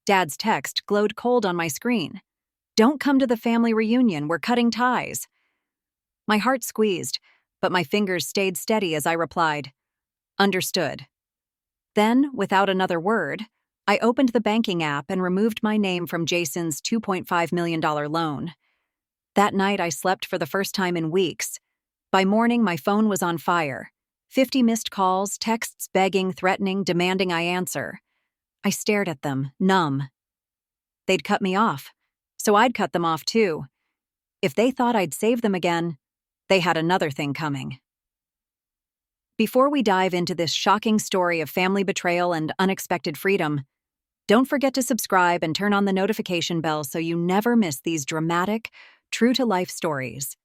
Dad's text glowed cold on my screen. "Don't come to the family reunion, we're cutting ties." My heart squeezed, but my fingers stayed steady as I replied, "Understood." Then, without another word, I opened the banking app and removed my name from Jason's $2.5 million loan. That night, I slept for the first time in weeks. By morning, my phone was on fire. 50 missed calls, texts begging, threatening, demanding I answer. I stared at them, numb. They'd cut me off, so I'd cut them off too. If they thought I'd save them again, they had another thing coming. Before we dive into this shocking story of family betrayal and unexpected freedom, don't forget to subscribe and turn on the notification bell so you never miss these dramatic, true-to-life stories.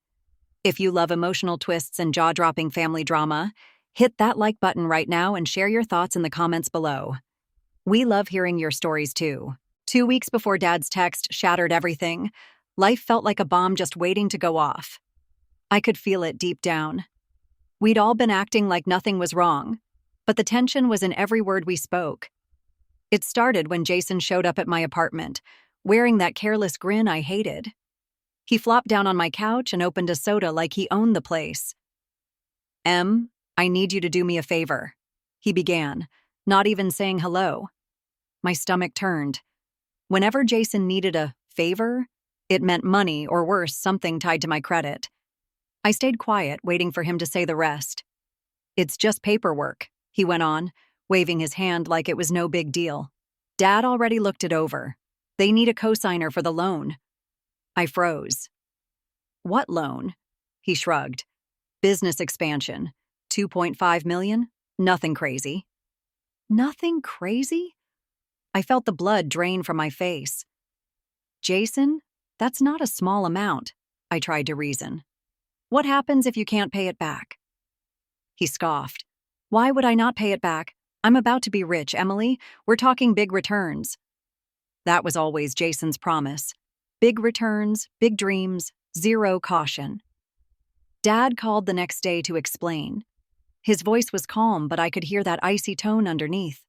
If you love emotional twists and jaw-dropping family drama, hit that like button right now and share your thoughts in the comments below. We love hearing your stories too. 2 weeks before Dad's text shattered everything, life felt like a bomb just waiting to go off. I could feel it deep down. We'd all been acting like nothing was wrong, but the tension was in every word we spoke. It started when Jason showed up at my apartment, wearing that careless grin I hated. He flopped down on my couch and opened a soda like he owned the place. "Em, I need you to do me a favor," he began, not even saying hello. My stomach turned. Whenever Jason needed a favor, it meant money or worse, something tied to my credit. I stayed quiet, waiting for him to say the rest. "It's just paperwork," he went on, waving his hand like it was no big deal. "Dad already looked it over. They need a cosigner for the loan." I froze. "What loan?" He shrugged. "Business expansion. 2.5 million? Nothing crazy." Nothing crazy? I felt the blood drain from my face. "Jason, that's not a small amount," I tried to reason. "What happens if you can't pay it back?" He scoffed. "Why would I not pay it back? I'm about to be rich, Emily. We're talking big returns." That was always Jason's promise. Big returns, big dreams, zero caution. Dad called the next day to explain. His voice was calm, but I could hear that icy tone underneath.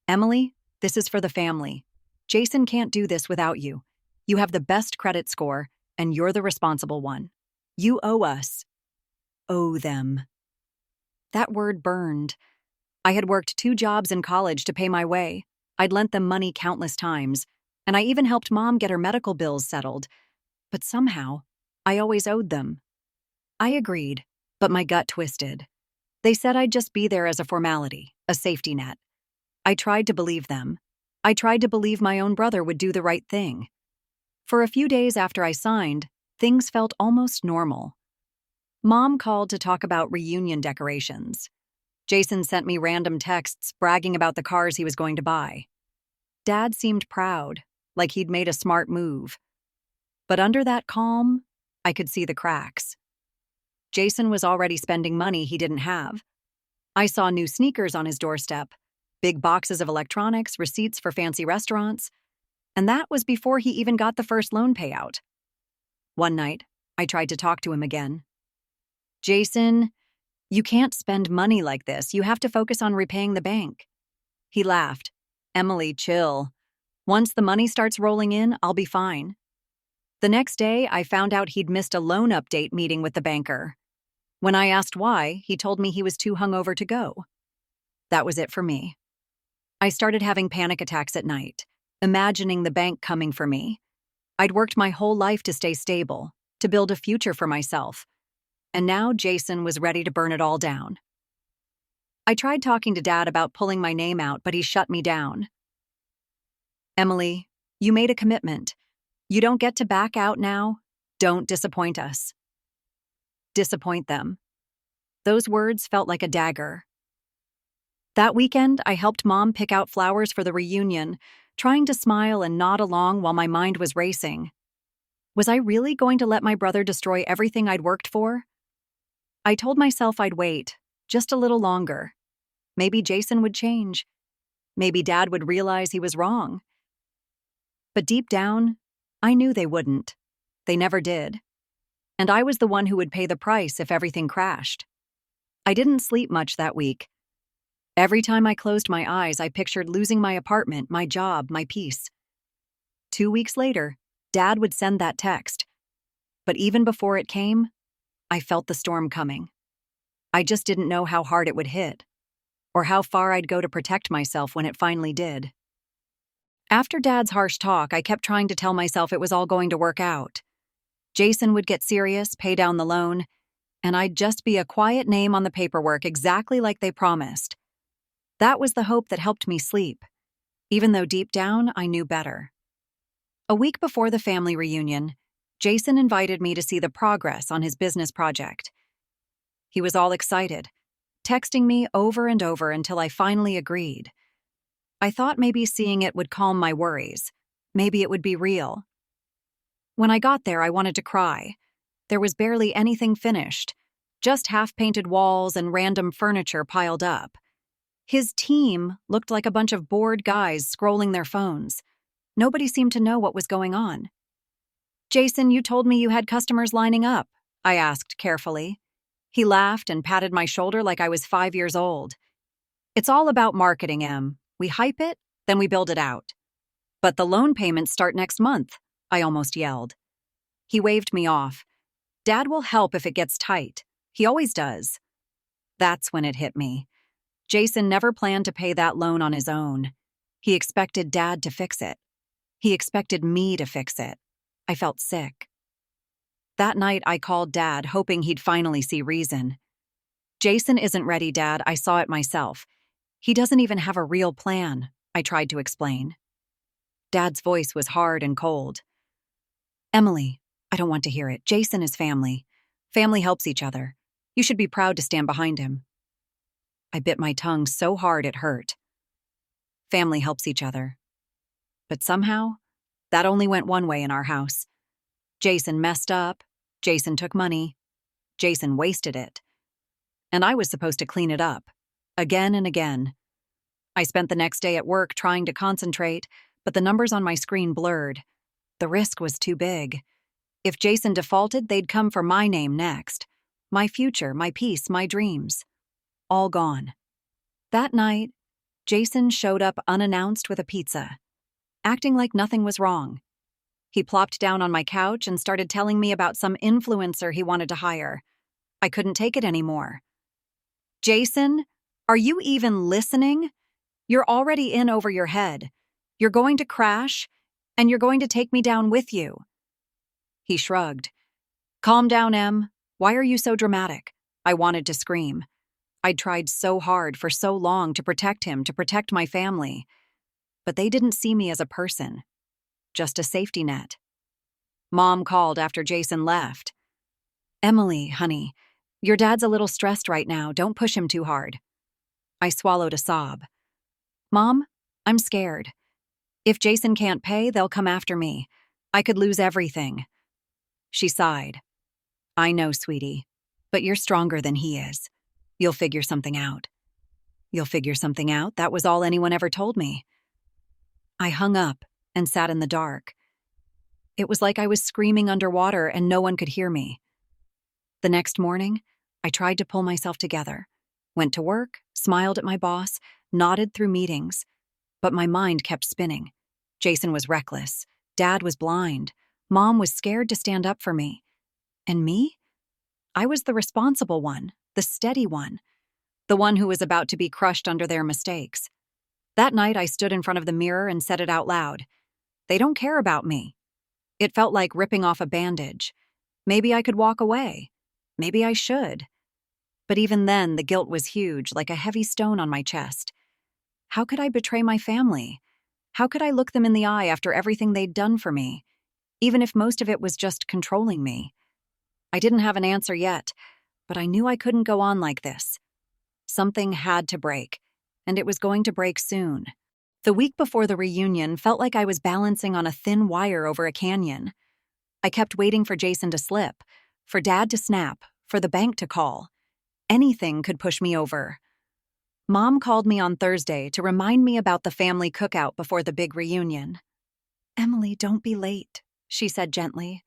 "Emily, this is for the family. Jason can't do this without you. You have the best credit score, and you're the responsible one. You owe us." Owe them. That word burned. I had worked 2 jobs in college to pay my way. I'd lent them money countless times, and I even helped Mom get her medical bills settled. But somehow, I always owed them. I agreed, but my gut twisted. They said I'd just be there as a formality, a safety net. I tried to believe them. I tried to believe my own brother would do the right thing. For a few days after I signed, things felt almost normal. Mom called to talk about reunion decorations. Jason sent me random texts bragging about the cars he was going to buy. Dad seemed proud, like he'd made a smart move. But under that calm, I could see the cracks. Jason was already spending money he didn't have. I saw new sneakers on his doorstep, big boxes of electronics, receipts for fancy restaurants, and that was before he even got the first loan payout. One night, I tried to talk to him again. "Jason, you can't spend money like this. You have to focus on repaying the bank." He laughed. "Emily, chill. Once the money starts rolling in, I'll be fine." The next day, I found out he'd missed a loan update meeting with the banker. When I asked why, he told me he was too hungover to go. That was it for me. I started having panic attacks at night, imagining the bank coming for me. I'd worked my whole life to stay stable, to build a future for myself. And now Jason was ready to burn it all down. I tried talking to Dad about pulling my name out, but he shut me down. "Emily, you made a commitment. You don't get to back out now. Don't disappoint us." Disappoint them. Those words felt like a dagger. That weekend, I helped Mom pick out flowers for the reunion, trying to smile and nod along while my mind was racing. Was I really going to let my brother destroy everything I'd worked for? I told myself I'd wait, just a little longer. Maybe Jason would change. Maybe Dad would realize he was wrong. But deep down, I knew they wouldn't. They never did. And I was the one who would pay the price if everything crashed. I didn't sleep much that week. Every time I closed my eyes, I pictured losing my apartment, my job, my peace. 2 weeks later, Dad would send that text. But even before it came, I felt the storm coming. I just didn't know how hard it would hit, or how far I'd go to protect myself when it finally did. After Dad's harsh talk, I kept trying to tell myself it was all going to work out. Jason would get serious, pay down the loan, and I'd just be a quiet name on the paperwork exactly like they promised. That was the hope that helped me sleep, even though deep down I knew better. A week before the family reunion, Jason invited me to see the progress on his business project. He was all excited, texting me over and over until I finally agreed. I thought maybe seeing it would calm my worries. Maybe it would be real. When I got there, I wanted to cry. There was barely anything finished, just half-painted walls and random furniture piled up. His team looked like a bunch of bored guys scrolling their phones. Nobody seemed to know what was going on. "Jason, you told me you had customers lining up," I asked carefully. He laughed and patted my shoulder like I was 5 years old. "It's all about marketing, Em. We hype it, then we build it out." "But the loan payments start next month," I almost yelled. He waved me off. "Dad will help if it gets tight. He always does." That's when it hit me. Jason never planned to pay that loan on his own. He expected Dad to fix it. He expected me to fix it. I felt sick. That night, I called Dad, hoping he'd finally see reason. "Jason isn't ready, Dad. I saw it myself. He doesn't even have a real plan," I tried to explain. Dad's voice was hard and cold. "Emily, I don't want to hear it. Jason is family. Family helps each other. You should be proud to stand behind him." I bit my tongue so hard it hurt. Family helps each other. But somehow, that only went one way in our house. Jason messed up. Jason took money. Jason wasted it. And I was supposed to clean it up. Again and again. I spent the next day at work trying to concentrate, but the numbers on my screen blurred. The risk was too big. If Jason defaulted, they'd come for my name next. My future, my peace, my dreams. All gone. That night, Jason showed up unannounced with a pizza, acting like nothing was wrong. He plopped down on my couch and started telling me about some influencer he wanted to hire. I couldn't take it anymore. "Jason, are you even listening? You're already in over your head. You're going to crash, and you're going to take me down with you." He shrugged. "Calm down, Em. Why are you so dramatic?" I wanted to scream. I'd tried so hard for so long to protect him, to protect my family. But they didn't see me as a person, just a safety net. Mom called after Jason left. "Emily, honey, your dad's a little stressed right now. Don't push him too hard." I swallowed a sob. "Mom, I'm scared. If Jason can't pay, they'll come after me. I could lose everything." She sighed. "I know, sweetie, but you're stronger than he is. You'll figure something out." "You'll figure something out?" That was all anyone ever told me. I hung up and sat in the dark. It was like I was screaming underwater and no one could hear me. The next morning, I tried to pull myself together, went to work, smiled at my boss, nodded through meetings. But my mind kept spinning. Jason was reckless. Dad was blind. Mom was scared to stand up for me. And me? I was the responsible one, the steady one, the one who was about to be crushed under their mistakes. That night, I stood in front of the mirror and said it out loud. "They don't care about me." It felt like ripping off a bandage. Maybe I could walk away. Maybe I should. But even then, the guilt was huge, like a heavy stone on my chest. How could I betray my family? How could I look them in the eye after everything they'd done for me, even if most of it was just controlling me? I didn't have an answer yet, but I knew I couldn't go on like this. Something had to break, and it was going to break soon. The week before the reunion felt like I was balancing on a thin wire over a canyon. I kept waiting for Jason to slip, for Dad to snap, for the bank to call. Anything could push me over. Mom called me on Thursday to remind me about the family cookout before the big reunion. "Emily, don't be late," she said gently,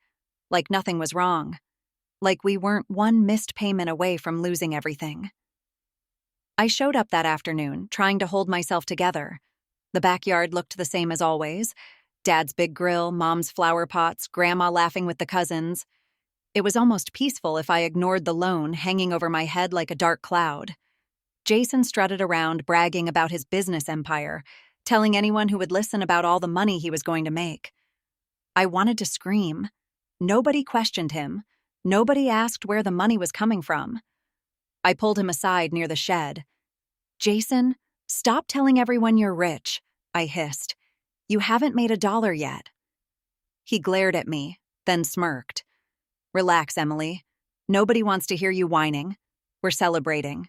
like nothing was wrong, like we weren't one missed payment away from losing everything. I showed up that afternoon, trying to hold myself together. The backyard looked the same as always. Dad's big grill, Mom's flower pots, Grandma laughing with the cousins. It was almost peaceful if I ignored the loan hanging over my head like a dark cloud. Jason strutted around bragging about his business empire, telling anyone who would listen about all the money he was going to make. I wanted to scream. Nobody questioned him. Nobody asked where the money was coming from. I pulled him aside near the shed. "Jason, stop telling everyone you're rich," I hissed. "You haven't made $1 yet." He glared at me, then smirked. "Relax, Emily. Nobody wants to hear you whining. We're celebrating."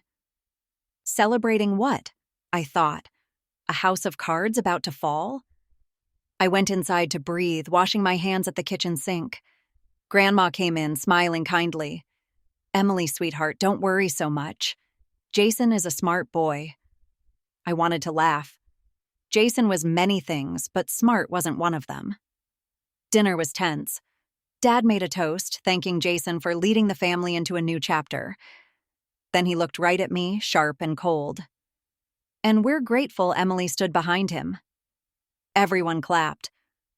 Celebrating what? I thought. A house of cards about to fall? I went inside to breathe, washing my hands at the kitchen sink. Grandma came in, smiling kindly. "Emily, sweetheart, don't worry so much. Jason is a smart boy." I wanted to laugh. Jason was many things, but smart wasn't one of them. Dinner was tense. Dad made a toast, thanking Jason for leading the family into a new chapter. Then he looked right at me, sharp and cold. "And we're grateful Emily stood behind him." Everyone clapped.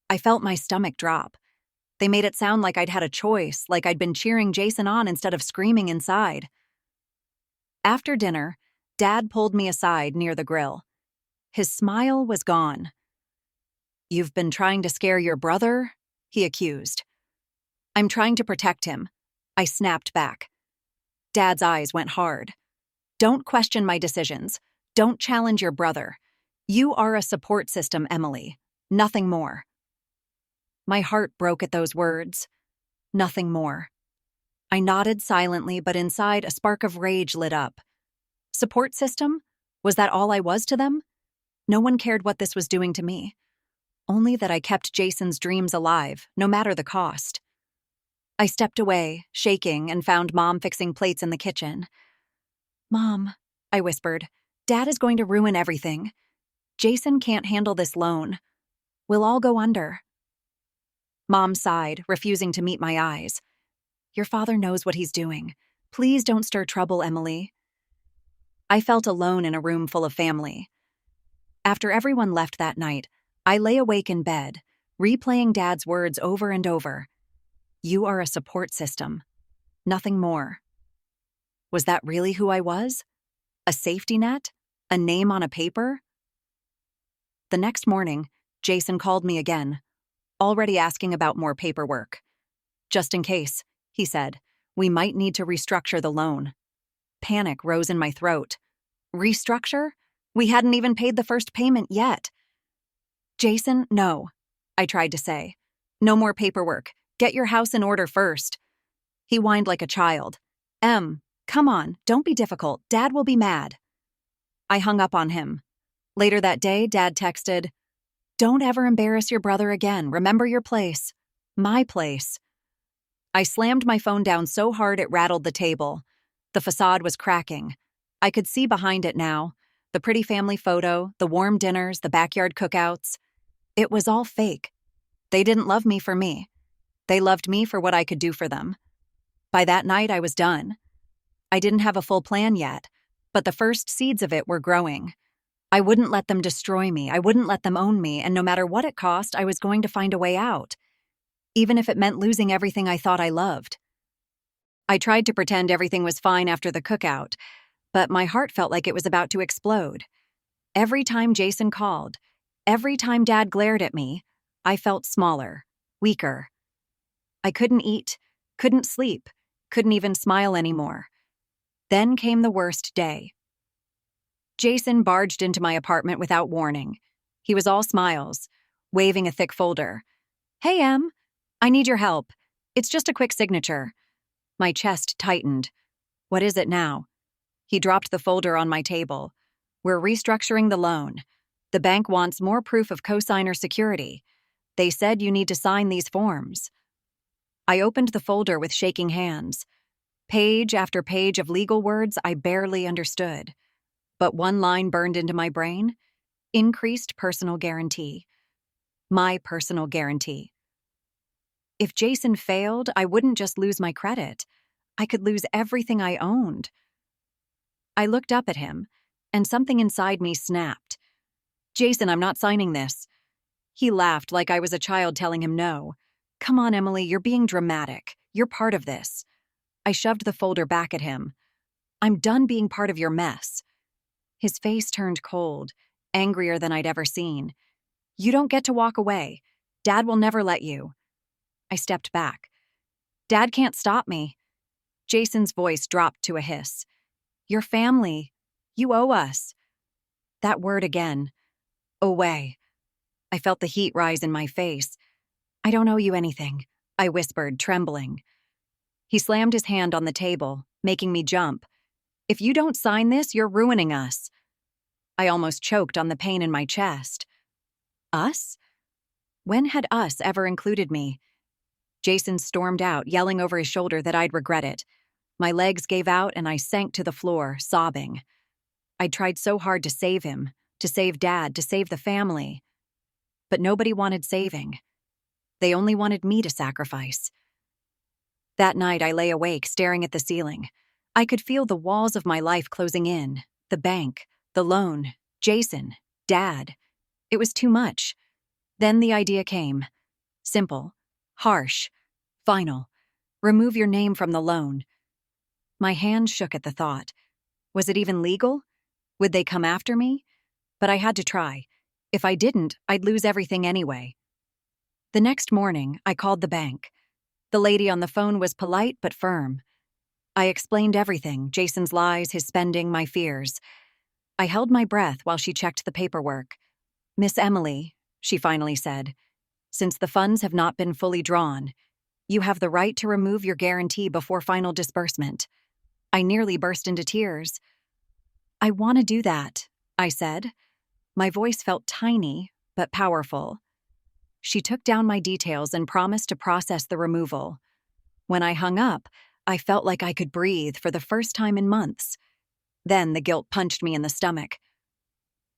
I felt my stomach drop. They made it sound like I'd had a choice, like I'd been cheering Jason on instead of screaming inside. After dinner, Dad pulled me aside near the grill. His smile was gone. "You've been trying to scare your brother?" he accused. "I'm trying to protect him," I snapped back. Dad's eyes went hard. "Don't question my decisions. Don't challenge your brother. You are a support system, Emily. Nothing more." My heart broke at those words. Nothing more. I nodded silently, but inside a spark of rage lit up. Support system? Was that all I was to them? No one cared what this was doing to me. Only that I kept Jason's dreams alive, no matter the cost. I stepped away, shaking, and found Mom fixing plates in the kitchen. "Mom," I whispered, "Dad is going to ruin everything. Jason can't handle this loan. We'll all go under." Mom sighed, refusing to meet my eyes. "Your father knows what he's doing. Please don't stir trouble, Emily." I felt alone in a room full of family. After everyone left that night, I lay awake in bed, replaying Dad's words over and over. "You are a support system. Nothing more." Was that really who I was? A safety net? A name on a paper? The next morning, Jason called me again, already asking about more paperwork. "Just in case," he said, "we might need to restructure the loan." Panic rose in my throat. Restructure? We hadn't even paid the first payment yet. "Jason, no," I tried to say. "No more paperwork. Get your house in order first." He whined like a child. Come on, don't be difficult. Dad will be mad." I hung up on him. Later that day, Dad texted, "Don't ever embarrass your brother again. Remember your place. My place." I slammed my phone down so hard it rattled the table. The facade was cracking. I could see behind it now. The pretty family photo, the warm dinners, the backyard cookouts. It was all fake. They didn't love me for me. They loved me for what I could do for them. By that night, I was done. I didn't have a full plan yet, but the first seeds of it were growing. I wouldn't let them destroy me. I wouldn't let them own me, and no matter what it cost, I was going to find a way out, even if it meant losing everything I thought I loved. I tried to pretend everything was fine after the cookout, but my heart felt like it was about to explode. Every time Jason called, every time Dad glared at me, I felt smaller, weaker. I couldn't eat, couldn't sleep, couldn't even smile anymore. Then came the worst day. Jason barged into my apartment without warning. He was all smiles, waving a thick folder. "Hey, Em, I need your help. It's just a quick signature." My chest tightened. "What is it now?" He dropped the folder on my table. "We're restructuring the loan. The bank wants more proof of cosigner security. They said you need to sign these forms." I opened the folder with shaking hands. Page after page of legal words I barely understood. But one line burned into my brain. Increased personal guarantee. My personal guarantee. If Jason failed, I wouldn't just lose my credit. I could lose everything I owned. I looked up at him, and something inside me snapped. "Jason, I'm not signing this." He laughed like I was a child telling him no. "Come on, Emily, you're being dramatic. You're part of this." I shoved the folder back at him. "I'm done being part of your mess." His face turned cold, angrier than I'd ever seen. "You don't get to walk away. Dad will never let you." I stepped back. "Dad can't stop me." Jason's voice dropped to a hiss. "Your family. You owe us." That word again. Away. I felt the heat rise in my face. "I don't owe you anything," I whispered, trembling. He slammed his hand on the table, making me jump. "If you don't sign this, you're ruining us." I almost choked on the pain in my chest. Us? When had us ever included me? Jason stormed out, yelling over his shoulder that I'd regret it. My legs gave out and I sank to the floor, sobbing. I'd tried so hard to save him, to save Dad, to save the family. But nobody wanted saving. They only wanted me to sacrifice. That night I lay awake, staring at the ceiling. I could feel the walls of my life closing in. The bank, the loan, Jason, Dad. It was too much. Then the idea came. Simple, harsh, final. Remove your name from the loan. My hand shook at the thought. Was it even legal? Would they come after me? But I had to try. If I didn't, I'd lose everything anyway. The next morning, I called the bank. The lady on the phone was polite but firm. I explained everything, Jason's lies, his spending, my fears. I held my breath while she checked the paperwork. "Miss Emily," she finally said, "since the funds have not been fully drawn, you have the right to remove your guarantee before final disbursement." I nearly burst into tears. "I want to do that," I said. My voice felt tiny, but powerful. She took down my details and promised to process the removal. When I hung up, I felt like I could breathe for the first time in months. Then the guilt punched me in the stomach.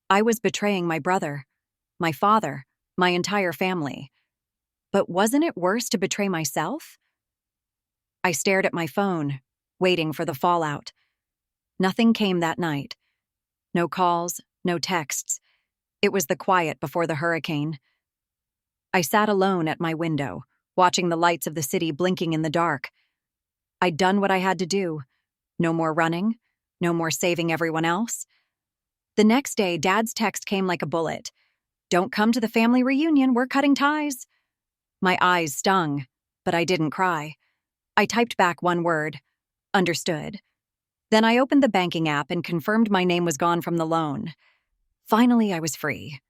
I was betraying my brother, my father, my entire family. But wasn't it worse to betray myself? I stared at my phone, waiting for the fallout. Nothing came that night. No calls, no texts. It was the quiet before the hurricane. I sat alone at my window, watching the lights of the city blinking in the dark. I'd done what I had to do. No more running, no more saving everyone else. The next day, Dad's text came like a bullet. "Don't come to the family reunion, we're cutting ties." My eyes stung, but I didn't cry. I typed back one word, understood. Then I opened the banking app and confirmed my name was gone from the loan. Finally, I was free.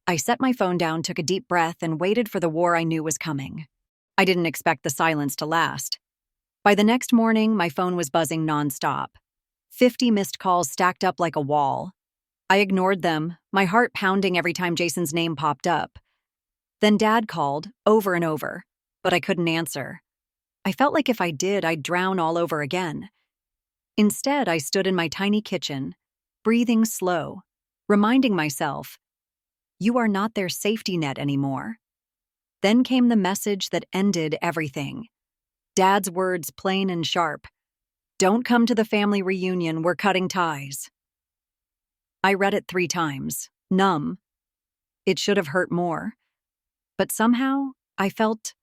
I set my phone down, took a deep breath, and waited for the war I knew was coming. I didn't expect the silence to last. By the next morning, my phone was buzzing nonstop. 50 missed calls stacked up like a wall. I ignored them, my heart pounding every time Jason's name popped up. Then Dad called, over and over, but I couldn't answer. I felt like if I did, I'd drown all over again. Instead, I stood in my tiny kitchen, breathing slow, reminding myself, you are not their safety net anymore. Then came the message that ended everything. Dad's words plain and sharp. "Don't come to the family reunion, we're cutting ties." I read it 3 times, numb. It should have hurt more. But somehow, I felt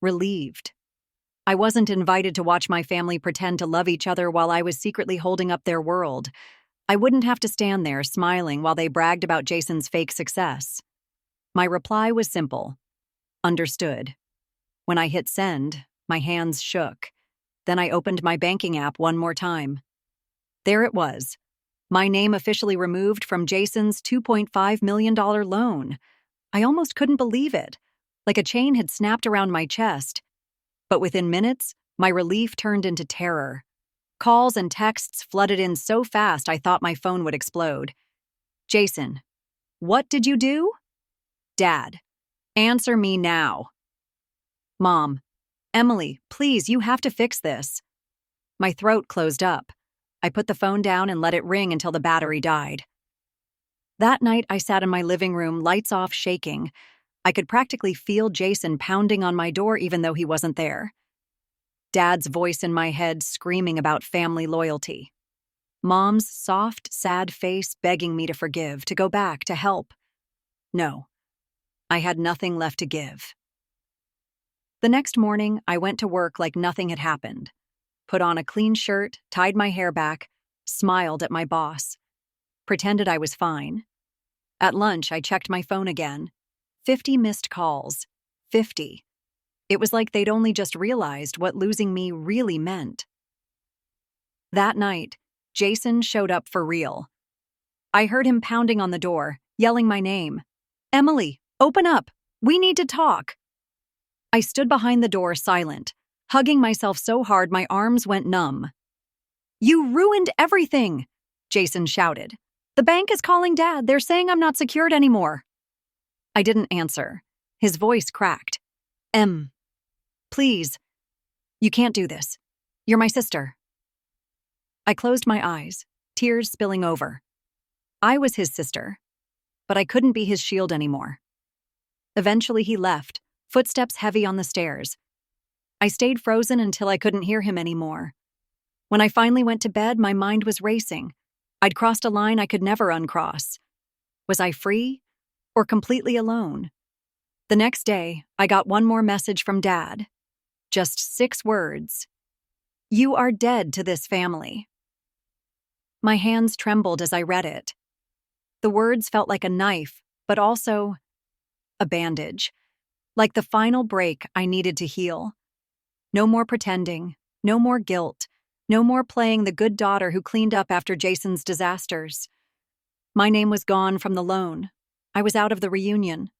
relieved. I wasn't invited to watch my family pretend to love each other while I was secretly holding up their world. I wouldn't have to stand there smiling while they bragged about Jason's fake success. My reply was simple. Understood. When I hit send, my hands shook. Then I opened my banking app one more time. There it was. My name officially removed from Jason's $2.5 million loan. I almost couldn't believe it, like a chain had snapped around my chest. But within minutes, my relief turned into terror. Calls and texts flooded in so fast I thought my phone would explode. "Jason, what did you do?" "Dad, answer me now." "Mom, Emily, please, you have to fix this." My throat closed up. I put the phone down and let it ring until the battery died. That night, I sat in my living room, lights off, shaking. I could practically feel Jason pounding on my door even though he wasn't there. Dad's voice in my head screaming about family loyalty. Mom's soft, sad face begging me to forgive, to go back, to help. No, I had nothing left to give. The next morning, I went to work like nothing had happened. Put on a clean shirt, tied my hair back, smiled at my boss, pretended I was fine. At lunch, I checked my phone again. 50 missed calls. 50. It was like they'd only just realized what losing me really meant. That night, Jason showed up for real. I heard him pounding on the door, yelling my name. "Emily, open up! We need to talk!" I stood behind the door silent, hugging myself so hard my arms went numb. "You ruined everything!" Jason shouted. "The bank is calling Dad. They're saying I'm not secured anymore." I didn't answer. His voice cracked. Please. You can't do this. You're my sister." I closed my eyes, tears spilling over. I was his sister, but I couldn't be his shield anymore. Eventually he left, footsteps heavy on the stairs. I stayed frozen until I couldn't hear him anymore. When I finally went to bed, my mind was racing. I'd crossed a line I could never uncross. Was I free or completely alone? The next day, I got one more message from Dad. Just 6 words. "You are dead to this family." My hands trembled as I read it. The words felt like a knife, but also a bandage, like the final break I needed to heal. No more pretending, no more guilt, no more playing the good daughter who cleaned up after Jason's disasters. My name was gone from the loan. I was out of the reunion.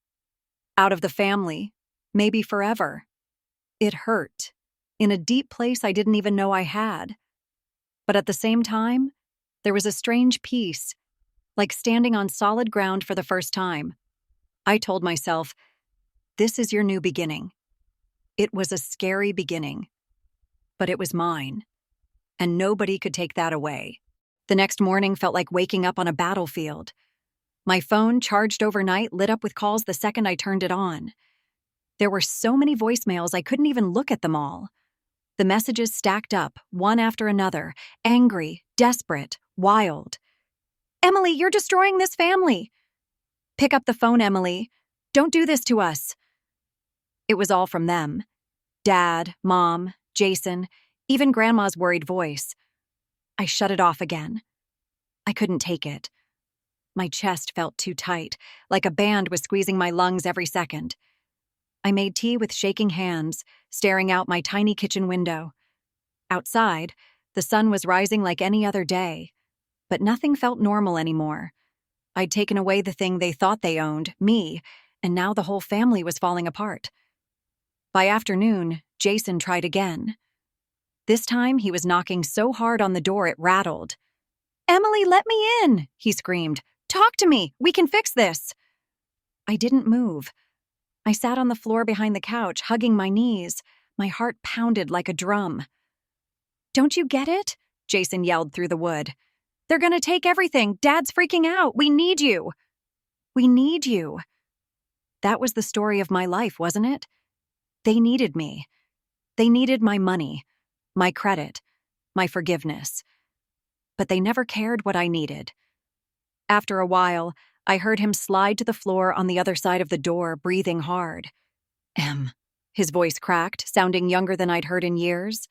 Out of the family, maybe forever. It hurt, in a deep place I didn't even know I had. But at the same time, there was a strange peace, like standing on solid ground for the first time. I told myself, this is your new beginning. It was a scary beginning, but it was mine, and nobody could take that away. The next morning felt like waking up on a battlefield. My phone, charged overnight, lit up with calls the second I turned it on. There were so many voicemails I couldn't even look at them all. The messages stacked up, one after another, angry, desperate, wild. "Emily, you're destroying this family." "Pick up the phone, Emily. Don't do this to us." It was all from them. Dad, Mom, Jason, even Grandma's worried voice. I shut it off again. I couldn't take it. My chest felt too tight, like a band was squeezing my lungs every second. I made tea with shaking hands, staring out my tiny kitchen window. Outside, the sun was rising like any other day, but nothing felt normal anymore. I'd taken away the thing they thought they owned, me, and now the whole family was falling apart. By afternoon, Jason tried again. This time, he was knocking so hard on the door it rattled. "Emily, let me in," he screamed. "Talk to me. We can fix this." I didn't move. I sat on the floor behind the couch, hugging my knees. My heart pounded like a drum. "Don't you get it?" Jason yelled through the wood. "They're gonna take everything. Dad's freaking out. We need you." We need you. That was the story of my life, wasn't it? They needed me. They needed my money, my credit, my forgiveness. But they never cared what I needed. After a while, I heard him slide to the floor on the other side of the door, breathing hard. His voice cracked, sounding younger than I'd heard in years.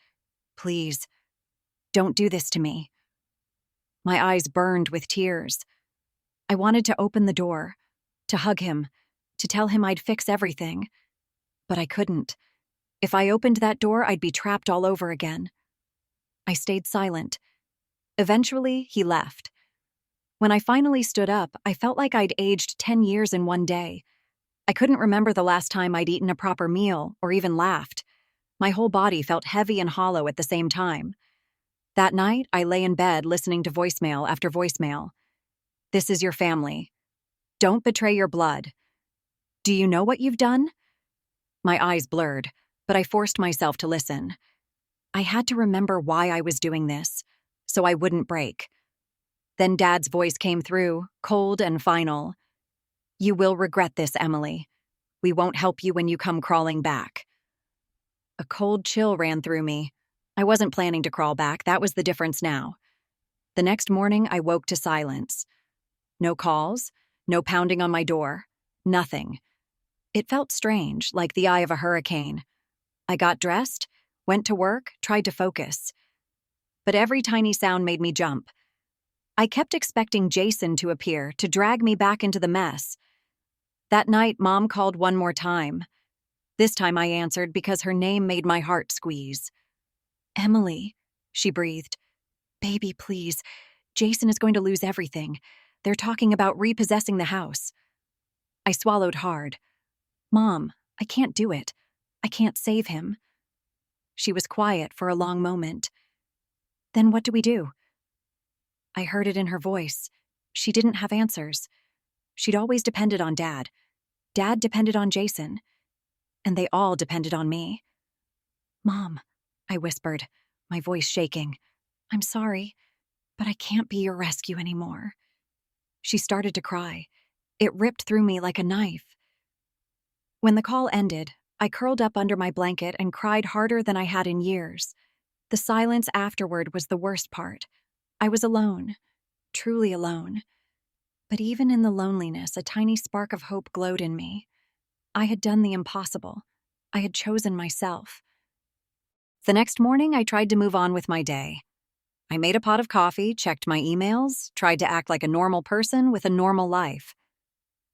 "Please, don't do this to me." My eyes burned with tears. I wanted to open the door, to hug him, to tell him I'd fix everything. But I couldn't. If I opened that door, I'd be trapped all over again. I stayed silent. Eventually, he left. When I finally stood up, I felt like I'd aged 10 years in one day. I couldn't remember the last time I'd eaten a proper meal or even laughed. My whole body felt heavy and hollow at the same time. That night, I lay in bed listening to voicemail after voicemail. "This is your family. Don't betray your blood. Do you know what you've done?" My eyes blurred, but I forced myself to listen. I had to remember why I was doing this, so I wouldn't break. Then Dad's voice came through, cold and final. "You will regret this, Emily. We won't help you when you come crawling back." A cold chill ran through me. I wasn't planning to crawl back. That was the difference now. The next morning, I woke to silence. No calls, no pounding on my door, nothing. It felt strange, like the eye of a hurricane. I got dressed, went to work, tried to focus. But every tiny sound made me jump. I kept expecting Jason to appear, to drag me back into the mess. That night, Mom called one more time. This time I answered because her name made my heart squeeze. "Emily," she breathed. "Baby, please. Jason is going to lose everything. They're talking about repossessing the house." I swallowed hard. "Mom, I can't do it. I can't save him." She was quiet for a long moment. "Then what do we do?" I heard it in her voice. She didn't have answers. She'd always depended on Dad. Dad depended on Jason. And they all depended on me. "Mom," I whispered, my voice shaking. "I'm sorry, but I can't be your rescue anymore." She started to cry. It ripped through me like a knife. When the call ended, I curled up under my blanket and cried harder than I had in years. The silence afterward was the worst part. I was alone, truly alone. But even in the loneliness, a tiny spark of hope glowed in me. I had done the impossible. I had chosen myself. The next morning, I tried to move on with my day. I made a pot of coffee, checked my emails, tried to act like a normal person with a normal life.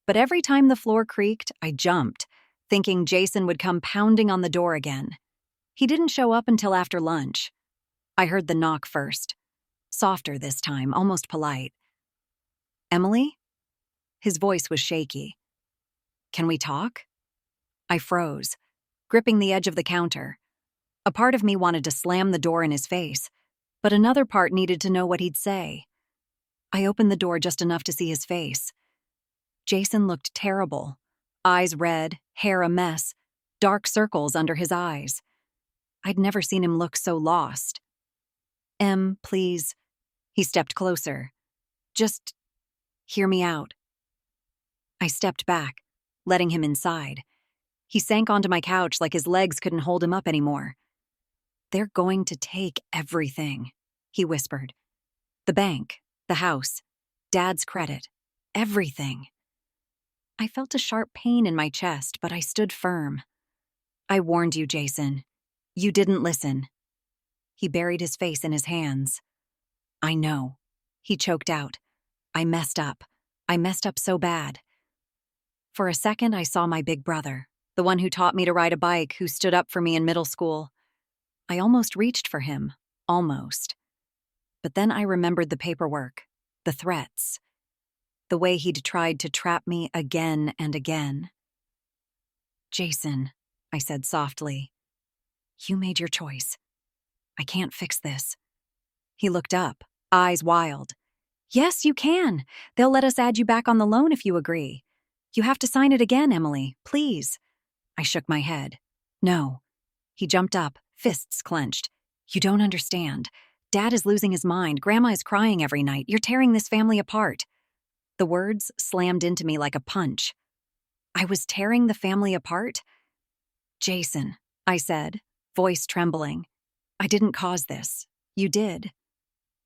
But every time the floor creaked, I jumped, thinking Jason would come pounding on the door again. He didn't show up until after lunch. I heard the knock first. Softer this time, almost polite. "Emily?" His voice was shaky. "Can we talk?" I froze, gripping the edge of the counter. A part of me wanted to slam the door in his face, but another part needed to know what he'd say. I opened the door just enough to see his face. Jason looked terrible. Eyes red, hair a mess, dark circles under his eyes. I'd never seen him look so lost. Please." He stepped closer. "Just hear me out." I stepped back, letting him inside. He sank onto my couch like his legs couldn't hold him up anymore. "They're going to take everything," he whispered. "The bank, the house, Dad's credit, everything." I felt a sharp pain in my chest, but I stood firm. "I warned you, Jason. You didn't listen." He buried his face in his hands. "I know," he choked out. "I messed up. I messed up so bad." For a second, I saw my big brother, the one who taught me to ride a bike, who stood up for me in middle school. I almost reached for him, almost. But then I remembered the paperwork, the threats, the way he'd tried to trap me again and again. "Jason," I said softly, "you made your choice. I can't fix this." He looked up, eyes wild. "Yes, you can. They'll let us add you back on the loan if you agree. You have to sign it again, Emily, please." I shook my head. "No." He jumped up, fists clenched. "You don't understand. Dad is losing his mind. Grandma is crying every night. You're tearing this family apart." The words slammed into me like a punch. I was tearing the family apart? "Jason," I said, voice trembling. "I didn't cause this. You did.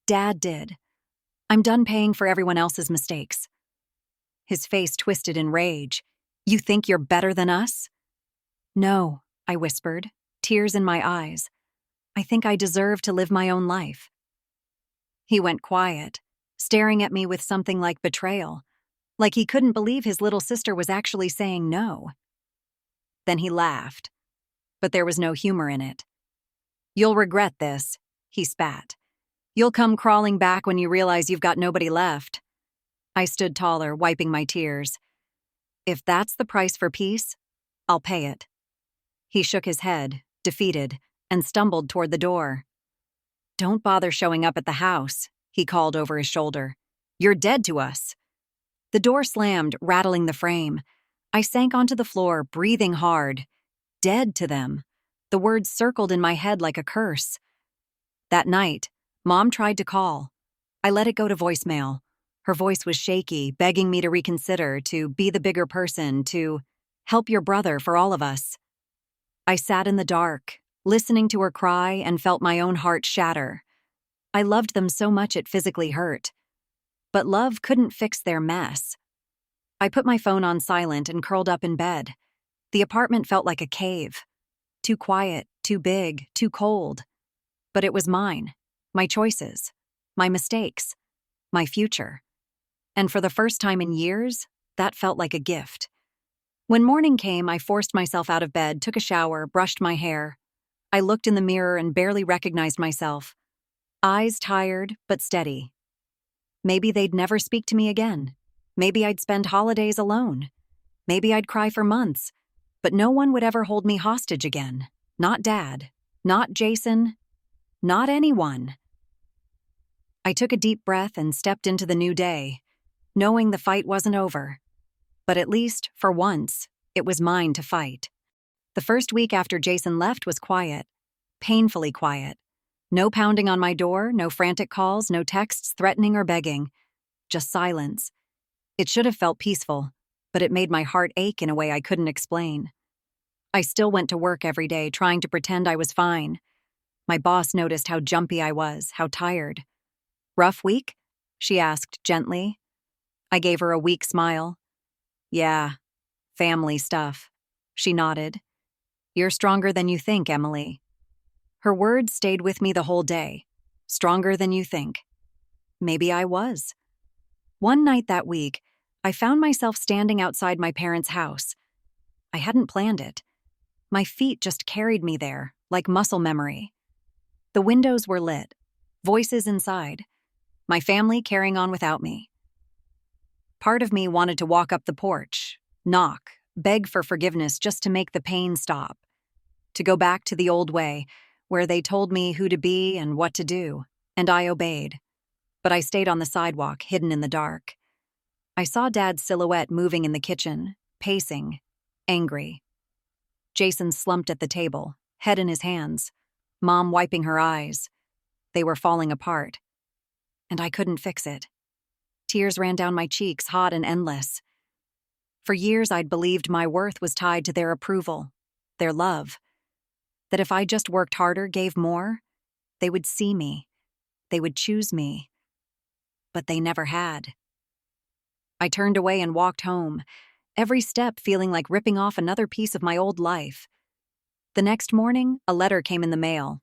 Dad did. I'm done paying for everyone else's mistakes." His face twisted in rage. "You think you're better than us?" "No," I whispered, tears in my eyes. "I think I deserve to live my own life." He went quiet, staring at me with something like betrayal, like he couldn't believe his little sister was actually saying no. Then he laughed, but there was no humor in it. "You'll regret this," he spat. "You'll come crawling back when you realize you've got nobody left." I stood taller, wiping my tears. "If that's the price for peace, I'll pay it." He shook his head, defeated, and stumbled toward the door. "Don't bother showing up at the house," he called over his shoulder. "You're dead to us." The door slammed, rattling the frame. I sank onto the floor, breathing hard. Dead to them. The words circled in my head like a curse. That night, Mom tried to call. I let it go to voicemail. Her voice was shaky, begging me to reconsider, to be the bigger person, to help your brother for all of us. I sat in the dark, listening to her cry, and felt my own heart shatter. I loved them so much it physically hurt. But love couldn't fix their mess. I put my phone on silent and curled up in bed. The apartment felt like a cave. Too quiet, too big, too cold. But it was mine. My choices. My mistakes. My future. And for the first time in years, that felt like a gift. When morning came, I forced myself out of bed, took a shower, brushed my hair. I looked in the mirror and barely recognized myself. Eyes tired, but steady. Maybe they'd never speak to me again. Maybe I'd spend holidays alone. Maybe I'd cry for months. But no one would ever hold me hostage again. Not Dad. Not Jason. Not anyone. I took a deep breath and stepped into the new day, knowing the fight wasn't over. But at least, for once, it was mine to fight. The first week after Jason left was quiet. Painfully quiet. No pounding on my door, no frantic calls, no texts threatening or begging. Just silence. It should have felt peaceful, but it made my heart ache in a way I couldn't explain. I still went to work every day, trying to pretend I was fine. My boss noticed how jumpy I was, how tired. "Rough week?" she asked gently. I gave her a weak smile. "Yeah, family stuff." She nodded. "You're stronger than you think, Emily." Her words stayed with me the whole day. Stronger than you think. Maybe I was. One night that week, I found myself standing outside my parents' house. I hadn't planned it. My feet just carried me there, like muscle memory. The windows were lit, voices inside, my family carrying on without me. Part of me wanted to walk up the porch, knock, beg for forgiveness just to make the pain stop. To go back to the old way, where they told me who to be and what to do, and I obeyed. But I stayed on the sidewalk, hidden in the dark. I saw Dad's silhouette moving in the kitchen, pacing, angry. Jason slumped at the table, head in his hands, Mom wiping her eyes. They were falling apart. And I couldn't fix it. Tears ran down my cheeks, hot and endless. For years I'd believed my worth was tied to their approval, their love. That if I just worked harder, gave more, they would see me. They would choose me. But they never had. I turned away and walked home, every step feeling like ripping off another piece of my old life. The next morning, a letter came in the mail.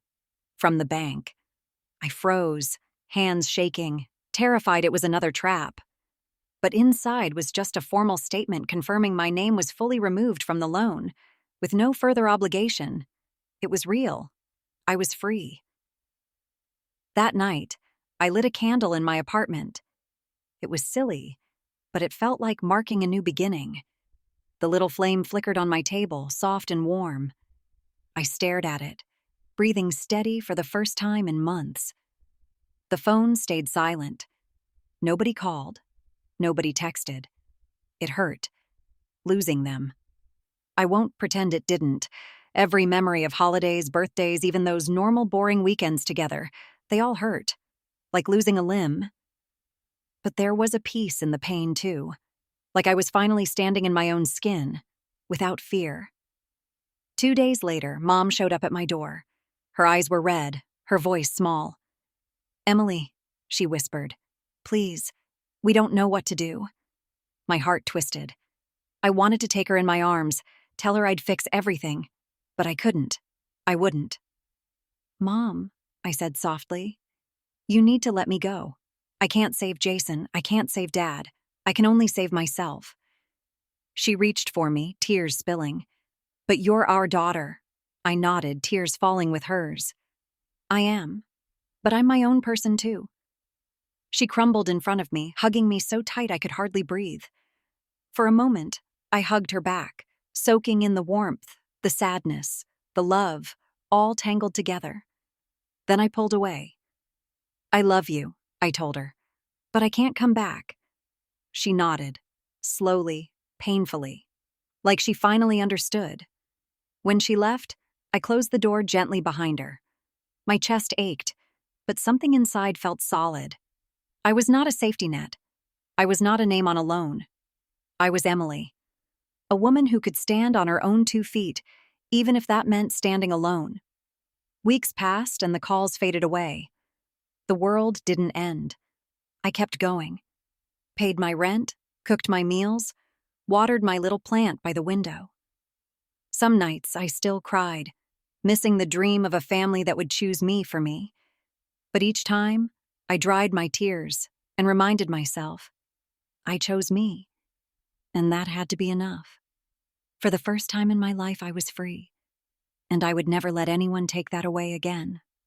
From the bank. I froze, hands shaking, terrified it was another trap. But inside was just a formal statement confirming my name was fully removed from the loan, with no further obligation. It was real. I was free. That night, I lit a candle in my apartment. It was silly, but it felt like marking a new beginning. The little flame flickered on my table, soft and warm. I stared at it, breathing steady for the first time in months. The phone stayed silent. Nobody called. Nobody texted. It hurt, losing them. I won't pretend it didn't. Every memory of holidays, birthdays, even those normal boring weekends together, they all hurt, like losing a limb. But there was a peace in the pain, too, like I was finally standing in my own skin, without fear. 2 days later, Mom showed up at my door. Her eyes were red, her voice small. "Emily," she whispered, "please, we don't know what to do." My heart twisted. I wanted to take her in my arms, tell her I'd fix everything, but I couldn't. I wouldn't. "Mom," I said softly, "you need to let me go. I can't save Jason. I can't save Dad. I can only save myself." She reached for me, tears spilling. "But you're our daughter." I nodded, tears falling with hers. "I am. But I'm my own person too." She crumbled in front of me, hugging me so tight I could hardly breathe. For a moment, I hugged her back, soaking in the warmth, the sadness, the love, all tangled together. Then I pulled away. "I love you," I told her, "but I can't come back." She nodded, slowly, painfully, like she finally understood. When she left, I closed the door gently behind her. My chest ached, but something inside felt solid. I was not a safety net. I was not a name on a loan. I was Emily, a woman who could stand on her own 2 feet, even if that meant standing alone. Weeks passed and the calls faded away. The world didn't end. I kept going. Paid my rent, cooked my meals, watered my little plant by the window. Some nights I still cried, missing the dream of a family that would choose me for me. But each time, I dried my tears and reminded myself, I chose me, and that had to be enough. For the first time in my life, I was free, and I would never let anyone take that away again.